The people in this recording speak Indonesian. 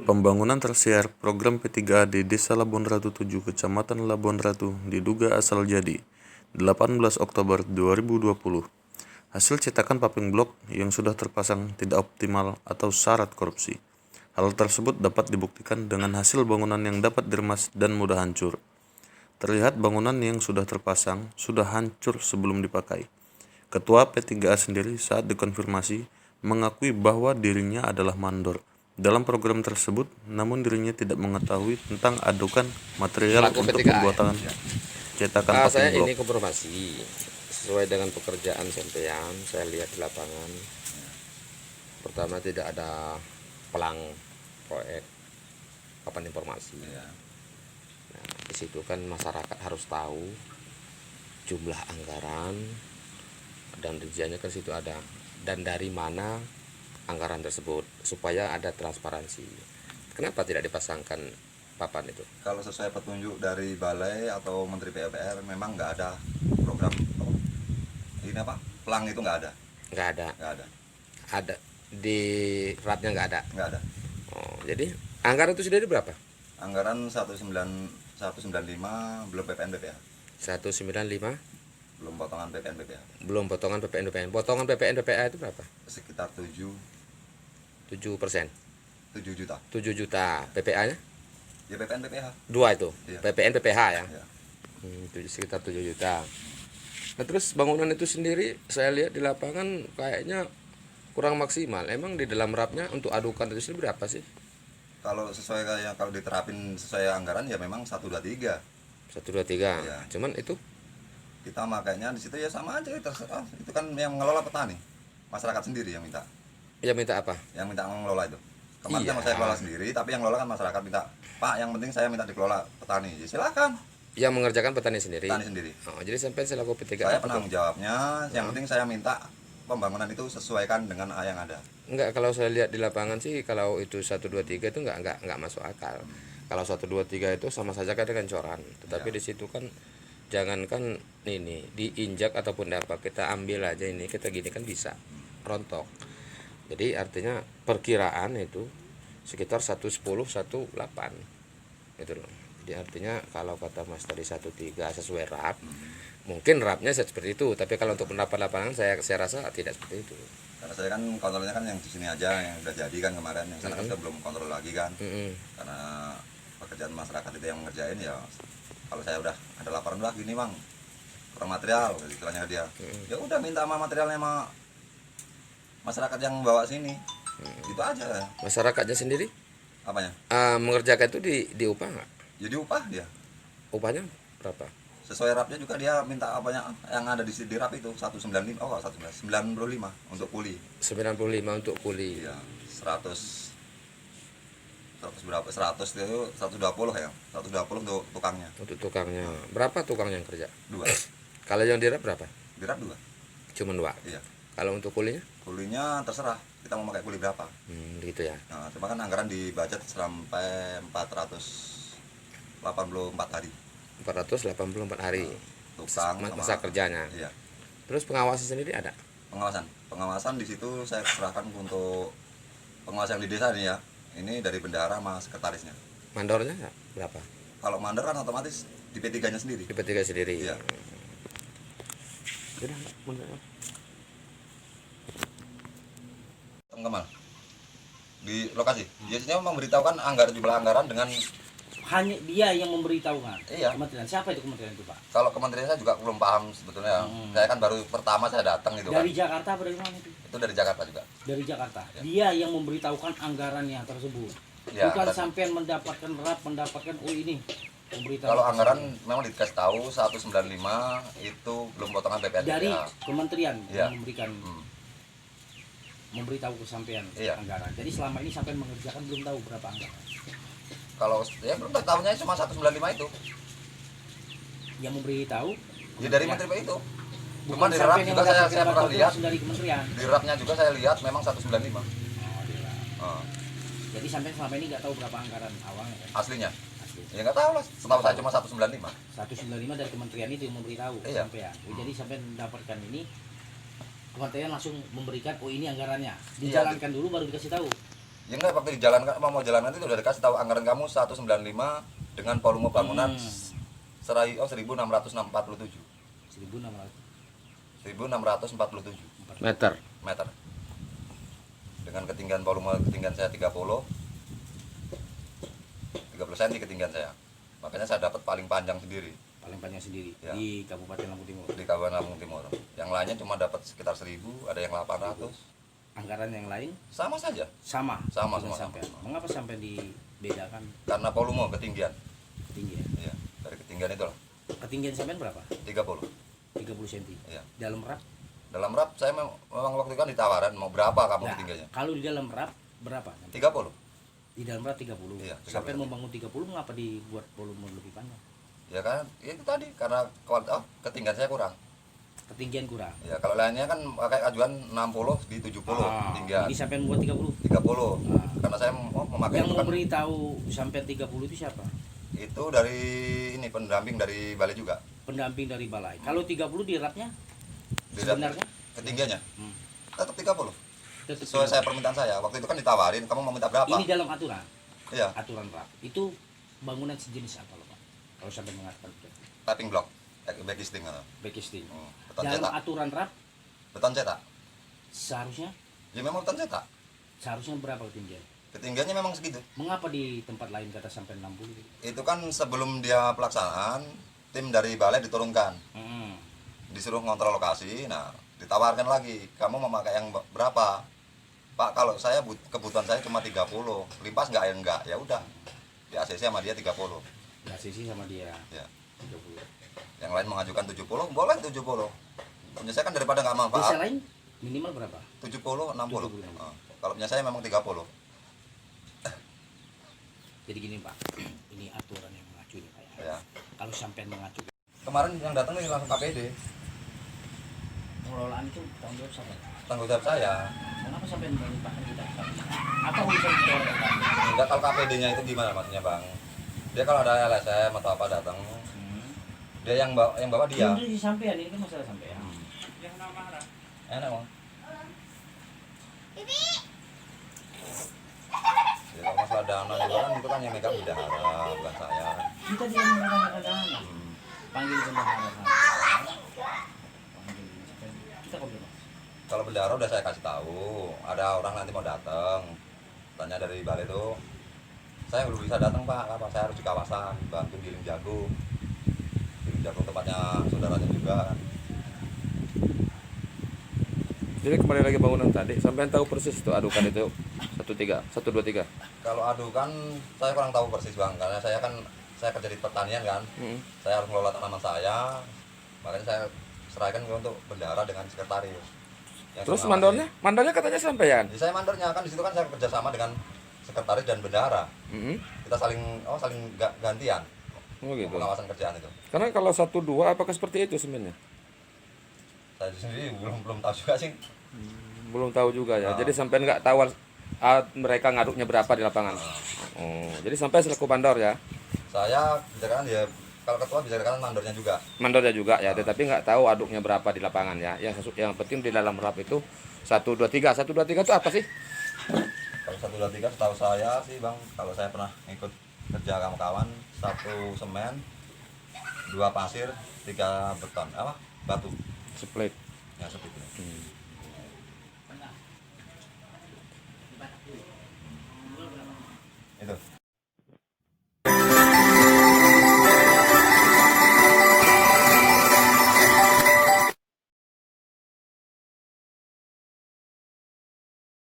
Pembangunan tersiar program P3A di Desa Labuan Ratu 7, Kecamatan Labuan Ratu diduga asal jadi 18 Oktober 2020. Hasil cetakan paping blok yang sudah terpasang tidak optimal atau syarat korupsi. Hal tersebut dapat dibuktikan dengan hasil bangunan yang dapat diremas dan mudah hancur. Terlihat bangunan yang sudah terpasang sudah hancur sebelum dipakai. Ketua P3A sendiri saat dikonfirmasi mengakui bahwa dirinya adalah mandor dalam program tersebut, namun dirinya tidak mengetahui tentang adukan material Selaku untuk P3A, pembuatan cetakan saya paping blok. ini konfirmasi sesuai dengan pekerjaan sampean. Saya lihat di lapangan, pertama tidak ada pelang proyek papan informasi. Nah, di situ kan masyarakat harus tahu jumlah anggaran dan rinciannya kan situ ada, dan dari mana anggaran tersebut supaya ada transparansi. Kenapa tidak dipasangkan papan itu? Kalau sesuai petunjuk dari balai atau Menteri PUPR memang nggak ada program ini apa pelang itu nggak ada. Nggak ada. Nggak ada. Ada di rapnya nggak ada. Nggak ada. Oh, jadi anggaran itu sendiri berapa? Anggaran 195 belum PPN BPH. 195 Belum potongan PPN BPH. belum potongan PPN BPN. Potongan PPN BPA itu berapa? Sekitar 7 7%. juta. 7 juta. PPA-nya? Ya PPN BPH. Dua itu. Iya. PPN PPH ya. Ya. Sekitar 7 juta. Nah, terus bangunan itu sendiri saya lihat di lapangan kayaknya kurang maksimal. Emang di dalam rapnya untuk adukan itu sendiri berapa sih? Kalau sesuai kayak kalau diterapin sesuai anggaran ya memang 123. 123. Iya. Cuman itu Kita makanya di situ ya sama aja terserah. Itu kan yang mengelola petani. Masyarakat sendiri yang minta. ya minta apa? Yang minta mengelola itu. Kemarin Iya. kan saya kelola sendiri, tapi yang ngelola kan masyarakat minta, Pak, yang penting saya minta dikelola petani. Ya, silakan, Yang mengerjakan petani sendiri. petani sendiri. Oh, jadi sampai selaku P3A Saya penanggung jawabnya, yang penting saya minta pembangunan itu sesuaikan dengan yang ada. Enggak, kalau saya lihat di lapangan sih kalau itu 123 itu enggak masuk akal. Kalau 123 itu sama saja kan dengan coran. Tetapi Ya. di situ kan jangankan ini diinjak ataupun apa, kita ambil aja ini, kita gini kan bisa rontok. Jadi artinya perkiraan itu sekitar 110 18 gitu loh. Jadi artinya kalau kata Mas tadi 13 sesuai rap, mungkin rapnya seperti itu, tapi kalau untuk pendapat lapangan saya rasa tidak seperti itu. Karena saya kan kontrolnya kan yang di sini aja, yang udah jadi kan kemarin, yang sana kan kita belum kontrol lagi kan. Karena pekerjaan masyarakat itu yang mengerjain ya. Kalau saya udah ada laporan, wah gini bang, kurang material, istilahnya dia. Ya udah minta sama materialnya sama masyarakat yang bawa sini, gitu aja. Masyarakatnya sendiri Apanya? mengerjakan itu di upah nggak? Jadi upah dia. Upahnya berapa? Sesuai rapnya juga dia minta apanya yang ada di rap itu 195, oh 195 untuk kuli. 95 untuk kuli. Iya, 100 berapa? 100 itu 120 ya. 120 untuk tukangnya. Untuk tukangnya. Berapa tukang yang kerja? 2. Kalau yang dirap berapa? Di rap 2. Cuma 2. Iya. Kalau untuk kulinya? Kulinya terserah kita mau pakai kuli berapa. Gitu ya. Nah, cuma kan anggaran di budget sampai 484 hari. 484 hari. Tukang masa kerjanya. Iya. Terus pengawasan sendiri ada? Pengawasan di situ saya serahkan untuk pengawas yang di desa nih ya. Ini dari bendahara sama sekretarisnya. Mandornya nggak? Berapa? Kalau mandor kan otomatis di P3-nya sendiri. Di P3 sendiri. Iya. Sudah, mandornya. Kemal di lokasi. Biasanya memberitahukan jumlah anggaran dengan hanya dia yang memberitahukan. Iya. Kementerian siapa itu kementerian itu Pak? kalau kementerian saya juga belum paham sebetulnya. Saya kan baru pertama saya datang gitu Dari kan. Jakarta apa dari mana itu? Itu dari Jakarta juga. Dari Jakarta. Ya. Dia yang memberitahukan anggarannya tersebut. Ya, Bukan dan sampean mendapatkan mendapatkan ini memberitahu. kalau anggaran memang dikasih tahu 195 itu belum potongan PPN. dari Ya. kementerian Iya. yang memberikan memberitahu ke sampean Iya. anggaran. Jadi selama ini sampean mengerjakan belum tahu berapa anggaran. Kalau ya belum tahunya cuma 195 itu. Yang memberitahu Ya dari menteri P itu. bukan Cuma di rap sampean yang juga saya mendapatkan pernah lihat. langsung dari kementerian. Di rapnya juga saya lihat memang 195. Oh, iya. Oh, Jadi sampean selama ini nggak tahu berapa anggaran awalnya kan? aslinya. Asli. Ya nggak tahu lah. Setahu saya cuma 195. 195 dari kementerian itu yang memberitahu Iya. sampean. Jadi sampean mendapatkan ini kementerian langsung memberikan ini anggarannya. Iya. Dijalankan dulu baru dikasih tahu. Ya enggak, waktu dijalankan mau jalankan itu udah dikasih tahu anggaran kamu 195 dengan volume bangunan 1647 1600 Meter. meter. Dengan ketinggian volume ketinggian saya 30 cm ketinggian saya. Makanya saya dapat paling panjang sendiri paling panjang sendiri Ya. di Kabupaten Lampung Timur. di Kabupaten Lampung Timur. Yang lainnya cuma dapat sekitar 1000, ada yang 800. Anggaran yang lain Sama saja. sama Sama, dengan sama. sampean. Mengapa sampai dibedakan Karena volume ketinggian. ketinggian? Iya, dari ketinggian itulah Ketinggian sampean berapa? 30. 30 cm. Iya. Dalam rap? Dalam rap saya memang waktu itu kan ditawaran mau berapa kamu Nah, ketinggiannya? kalau di dalam rap berapa? 30. Di dalam rap 30. Iya, 30. Sampai membangun 30 mengapa dibuat volume lebih panjang? Ya kan, ya itu tadi karena ketinggian saya kurang. Ketinggian kurang. Ya kalau lainnya kan pakai ajuan 60 di 70 ketinggian. Ini sampai membuat 30. 30. Karena saya mau memakai Yang itu kan memberitahu sampai 30 itu siapa? itu dari ini pendamping dari balai juga. Pendamping dari balai. Kalau 30 di rapnya Di sebenarnya ketinggiannya Hmm. tetap 30. tetap Sesuai 30. saya permintaan saya. Waktu itu kan ditawarin, kamu mau minta berapa? Ini dalam aturan. Iya, Aturan rap. Itu bangunan sejenis apa loh Pak? Kalau sampai mengatakan itu. piping block, backisting. Backisting. Beton Dalam cetak. aturan rap Beton cetak. seharusnya Ya memang beton cetak. berapa ketinggian? Ketinggiannya memang segitu. Mengapa di tempat lain kata sampai 60? Itu kan sebelum dia pelaksanaan, tim dari balai diturunkan, Hmm. disuruh ngontrol lokasi. Nah, ditawarkan lagi, kamu memakai yang berapa? Pak, kalau saya kebutuhan saya cuma 30, limpas nggak? Ya enggak, ya udah. Di ACC sama dia 30. Nah, sisi sama dia Ya. 30. Yang lain mengajukan 70, boleh 70. Punya saya kan daripada nggak Desa manfaat, lain minimal berapa? 70, 60. 70. Kalau punya saya memang 30. Jadi gini Pak, ini aturan yang mengacu nih Pak ya. Ya. Kalau sampai mengacu, Kemarin yang datang nih langsung KPD, pengelolaan itu tanggung jawab siapa? tanggung jawab saya. Kenapa sampai melimpahkan kita? Apa urusan kita orang Pak? Enggak, kalau KPD-nya itu gimana maksudnya, Bang? Dia kalau ada LSM atau apa datang, dia yang bawa dia. Ini sampean, ini kan masalah sampean. Enak, Bang. Ya, kalau masalah dana juga kan itu kan yang megang bendahara, bukan saya. Kita dia menggunakan dana. Panggil bendahara. Kita konfirmasi. Kalau bendahara udah saya kasih tahu, ada orang nanti mau datang, tanya dari balai itu, saya belum bisa datang Pak, apa saya harus di kawasan, bantu giling jagung tempatnya saudaranya juga. Jadi kembali lagi bangunan tadi, sampean tahu persis itu adukan itu 123. Kalau adukan saya kurang tahu persis Bang, karena saya kerja di pertanian kan, saya harus mengelola tanaman saya, makanya saya serahkan untuk bendahara dengan sekretaris. Yang Terus mengawasi. mandornya katanya sampean. Jadi saya mandornya kan di situ kan saya kerjasama dengan sekretaris dan bendahara. Kita saling gantian Oh gitu. pengawasan kerjaan itu. Karena kalau 1-2 apakah seperti itu sebenarnya? Saya sendiri belum tahu juga sih. Belum tahu juga ya. Ah. Jadi sampean nggak tahu mereka ngaduknya berapa di lapangan. Oh, jadi sampai selaku mandor ya. Saya bicarakan ya, kalau ketua bicarakan mandornya juga. Mandornya juga ya, tetapi nggak tahu aduknya berapa di lapangan ya. Yang penting di dalam rap itu 123. 123 itu apa sih? Kalau 123 setahu saya sih Bang, kalau saya pernah ikut kerja kawan-kawan, 1 semen, 2 pasir, 3 beton, batu. Split. Ya seperti itu. Itu.